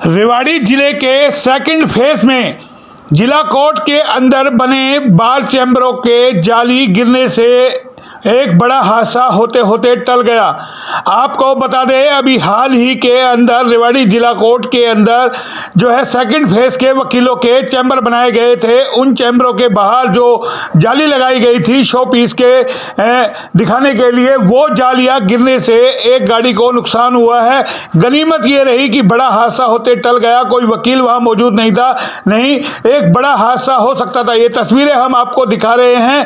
रेवाड़ी जिले के second phase में जिला कोर्ट के अंदर बने बार चैम्बरों के जाली गिरने से एक बड़ा हादसा होते होते टल गया। आपको बता दें, अभी हाल ही के अंदर रेवाड़ी जिला कोर्ट के अंदर जो है सेकंड फेज के वकीलों के चैम्बर बनाए गए थे। उन चैम्बरों के बाहर जो जाली लगाई गई थी शो पीस के दिखाने के लिए, वो जालियां गिरने से एक गाड़ी को नुकसान हुआ है। गनीमत ये रही कि बड़ा हादसा होते टल गया, कोई वकील वहां मौजूद नहीं था, नहीं एक बड़ा हादसा हो सकता था। ये तस्वीरें हम आपको दिखा रहे हैं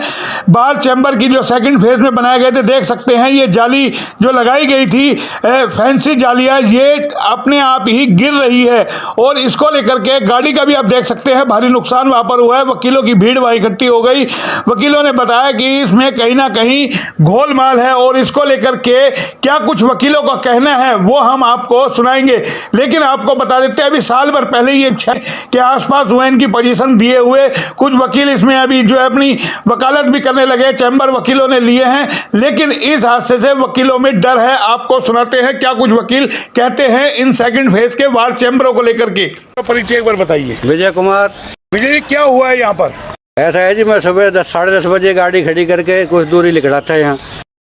बार चैम्बर की जो सेकंड फेज में बनाए गए थे। देख सकते हैं ये जाली जो लगाई गई थी फैंसी जालियां, ये अपने आप ही गिर रही है और इसको लेकर के गाड़ी का भी आप देख सकते हैं भारी नुकसान वहां पर हुआ है। वकीलों की भीड़ वहां इकट्ठी हो गई। वकीलों ने बताया कि इसमें कहीं ना कहीं गोलमाल है और इसको लेकर के क्या कुछ वकीलों का कहना है वो हम आपको सुनाएंगे। लेकिन आपको बता देते हैं अभी साल भर पहले ये के आसपास हुए इनकी पोजीशन दिए हुए कुछ वकील इसमें अभी जो है अपनी वकालत भी करने लगे, चैम्बर वकीलों ने लिए हैं। लेकिन इस हादसे से वकीलों में डर है। आपको सुनाते हैं क्या कुछ वकील कहते हैं इन सेकंड फेज के वार चैम्बरों को लेकर के। परिचय एक बार बताइए। विजय कुमार। विजय जी, क्या हुआ है यहाँ पर? ऐसा है जी, मैं सुबह 10-10:30 बजे गाड़ी खड़ी करके कुछ दूरी लिखड़ा था यहाँ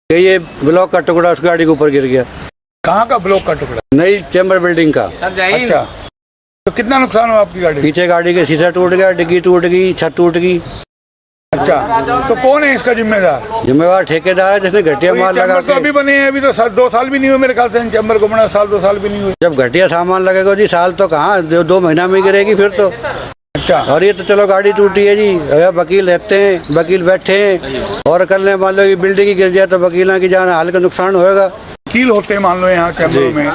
कि ये ब्लॉक का टुकड़ा उस गाड़ी के ऊपर गिर गया। कहाँ का ब्लॉक का टुकड़ा? नई चैम्बर बिल्डिंग का। अच्छा, तो कितना नुकसान हुआ आपकी गाड़ी? पीछे गाड़ी के शीशा टूट गया, डिग्गी टूट गई, छत टूट गई। अच्छा, तो कौन है इसका जिम्मेदार? जिम्मेवार ठेकेदार है जिसने घटिया माल लगा तो अभी बने हैं, अभी तो 2 साल भी नहीं हुए मेरे ख्याल से चैम्बर को बना, 2 साल भी नहीं हुए। जब घटिया सामान लगेगा जी, साल तो कहाँ, 2 महीना में गिरेगी फिर तो। अच्छा, और ये तो चलो गाड़ी टूटी है जी, वकील रहते हैं, वकील बैठे हैं और कल मान लो ये बिल्डिंग ही गिर जाए तो वकीलों की जान हाल का नुकसान होगा। वकील होते हैं मान लो यहाँ चैम्बर में,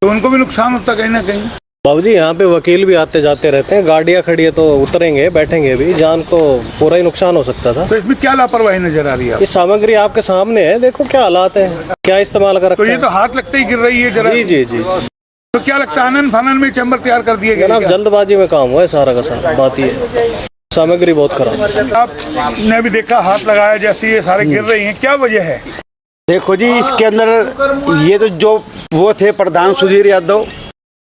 तो उनको भी नुकसान होता कहीं ना कहीं। बाबूजी, यहाँ पे वकील भी आते जाते रहते हैं, गाड़ियाँ खड़ी है तो उतरेंगे बैठेंगे भी, जान को पूरा ही नुकसान हो सकता था। तो इसमें क्या लापरवाही नजर आ रही है? ये सामग्री आपके सामने है, देखो क्या हालात है, क्या इस्तेमाल कर रखा है। तो ये तो हाथ लगते ही गिर रही है जरा। जी जी जी। तो क्या लगता है आनन फानन में चैम्बर तैयार कर दिए गए? जनाब जल्दबाजी में काम हुआ है सारा का सारा, बात ये है सामग्री बहुत खराब। आपने भी देखा हाथ लगाया जैसे ये सारे गिर रही हैं, क्या वजह है? देखो जी, इसके अंदर ये तो जो वो थे प्रधान सुधीर यादव,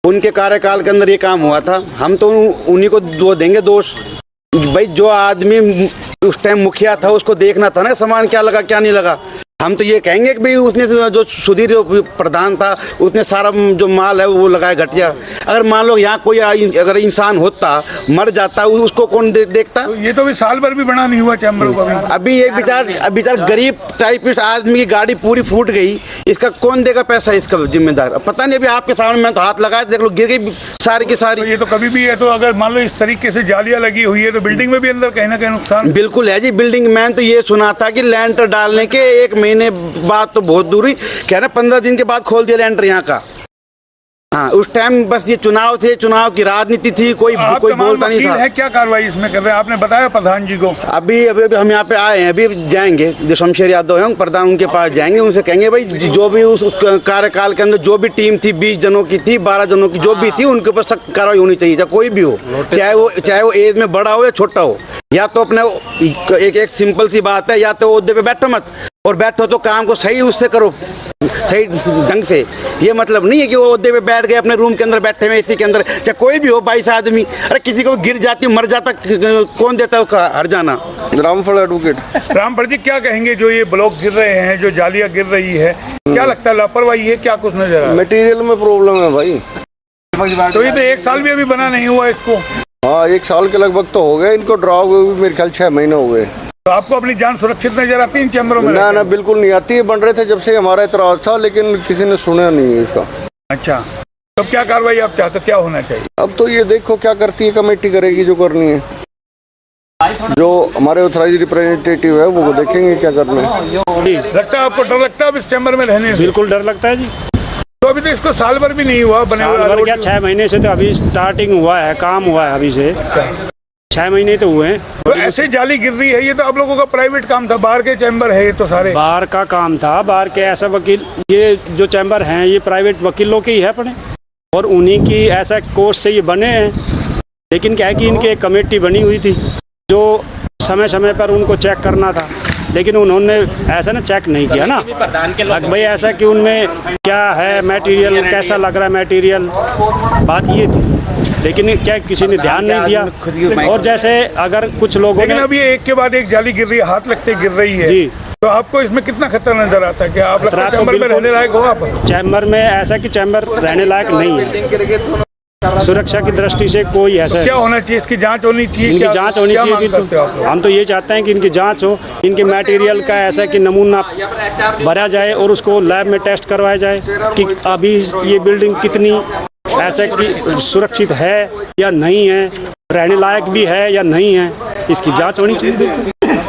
उनके कार्यकाल के अंदर ये काम हुआ था। हम तो उन्हीं को दो देंगे दोष। भाई जो आदमी उस टाइम मुखिया था उसको देखना था ना सामान क्या लगा क्या नहीं लगा। हम तो ये कहेंगे कि भाई उसने जो सुधीर प्रधान था उसने सारा जो माल है वो लगाया घटिया। अगर मान लो यहाँ कोई अगर इंसान होता मर जाता उसको कौन देखता? तो ये तो भी साल भर भी बना नहीं हुआ चैम्बर को। अभी एक बेचार गरीब टाइपिस्ट आदमी की गाड़ी पूरी फूट गई, इसका कौन देगा पैसा? इसका जिम्मेदार पता नहीं। अभी आपके सामने मैं तो हाथ लगाया, देख लो गिर गई सारी की सारी। तो ये तो कभी भी है, तो अगर मान लो इस तरीके से जालियां लगी हुई है तो बिल्डिंग में भी अंदर कहीं ना कहीं नुकसान बिल्कुल है जी। बिल्डिंग मैंने तो ये सुना था कि लैंटर डालने के 1 महीने बाद तो बहुत दूरी कह रहे 15 दिन के बाद खोल दिया लैंटर यहाँ का। हाँ, उस टाइम बस ये चुनाव थे, चुनाव की राजनीति थी, कोई बोलता नहीं था। है क्या कार्रवाई इसमें कर रहे हैं? आपने बताया प्रधान जी को। अभी हम यहाँ पे आए हैं, अभी जाएंगे जो शमशेर यादव हैं प्रधान, उनके पास जाएंगे, उनसे कहेंगे भाई जो भी उस कार्यकाल के अंदर जो भी टीम थी 20 जनों की थी, 12 जनों की जो भी थी, उनके ऊपर सख्त कार्रवाई होनी चाहिए, चाहे कोई भी हो, चाहे वो एज में बड़ा हो या छोटा हो। या तो अपने एक सिंपल सी बात है, या तो ओहदे पे बैठो मत, और बैठो तो काम को सही उससे करो, सही ढंग से। ये मतलब नहीं है कि वो ओहदे पे बैठ गए अपने रूम के अंदर बैठे हुए इसी के अंदर, चाहे कोई भी हो 22 आदमी। अरे किसी को गिर जाती मर जाता कौन देता है हर जाना? रामफल एडवोकेट। रामफल जी, क्या कहेंगे जो ये ब्लॉक गिर रहे हैं, जो जालियां गिर रही है, क्या लगता है लापरवाही है क्या कुछ नजर आ रहा है? मटेरियल में प्रॉब्लम है भाई। तो ये तो 1 साल भी अभी बना नहीं हुआ इसको। हाँ, 1 साल के लगभग तो हो गए इनको, ड्रॉ हुए मेरे ख्याल 6 महीने हो गए। तो आपको अपनी जान सुरक्षित नजर आती है इन चैम्बरों में? ना बिल्कुल नहीं आती है। बन रहे थे जब से हमारा इतराज था, लेकिन किसी ने सुना नहीं है इसका। अच्छा, तो क्या कार्रवाई आप चाहते हो, क्या होना चाहिए? अब तो ये देखो क्या करती है कमेटी, करेगी जो करनी है। जो हमारे ऑथराइज रिप्रेजेंटेटिव है वो देखेंगे क्या करना है। लगता है आपको डर लगता है अब इस चैम्बर में रहने से? बिल्कुल डर लगता है जी। तो अभी तो इसको साल भर भी नहीं हुआ बने हुए, क्या 6 महीने से तो अभी स्टार्टिंग हुआ है, काम हुआ है अभी से। 6 महीने तो हुए हैं। तो ऐसे जाली गिर रही है, ये तो आप लोगों का प्राइवेट काम था, बाहर के चैम्बर है ये तो सारे बाहर का काम था, बाहर के ऐसा वकील, ये जो चैम्बर हैं ये प्राइवेट वकीलों के ही है अपने, और उन्हीं की ऐसा कोर्स से ये बने हैं। लेकिन क्या है कि इनकी एक कमेटी बनी हुई थी जो समय समय पर उनको चेक करना था, लेकिन उन्होंने ऐसा ना चेक नहीं किया ना भाई ऐसा कि उनमें क्या है मटेरियल, कैसा लग रहा है मटेरियल, बात ये थी। लेकिन क्या किसी ने ध्यान नहीं दिया। और जैसे अगर कुछ लोगों लेकिन ने अब ये एक के बाद एक जाली गिर रही है, हाथ लगते गिर रही है जी, तो आपको इसमें कितना खतरा नजर आता है? कि आप खतरा तो चैम्बर में बिल्कुल- रहने लायक हो आप? चैम्बर में ऐसा कि चैम्बर रहने लायक नहीं है, सुरक्षा की दृष्टि से कोई ऐसा क्या होना चाहिए? इसकी जांच होनी चाहिए? इनकी क्या- जांच होनी क्या चाहिए मांग करते हो आप बिल्कुल। लोग? हम तो ये चाहते हैं कि इनकी जांच हो, इनके मटेरियल का ऐसा कि नमूना भरा जाए और उसको लैब में टेस्ट करवाया जाए कि अभी ये बिल्डिंग कितनी ऐसा कि सुरक्षित है या नहीं है, रहने लायक भी है या नहीं है, इसकी जांच होनी चाहिए बिल्कुल।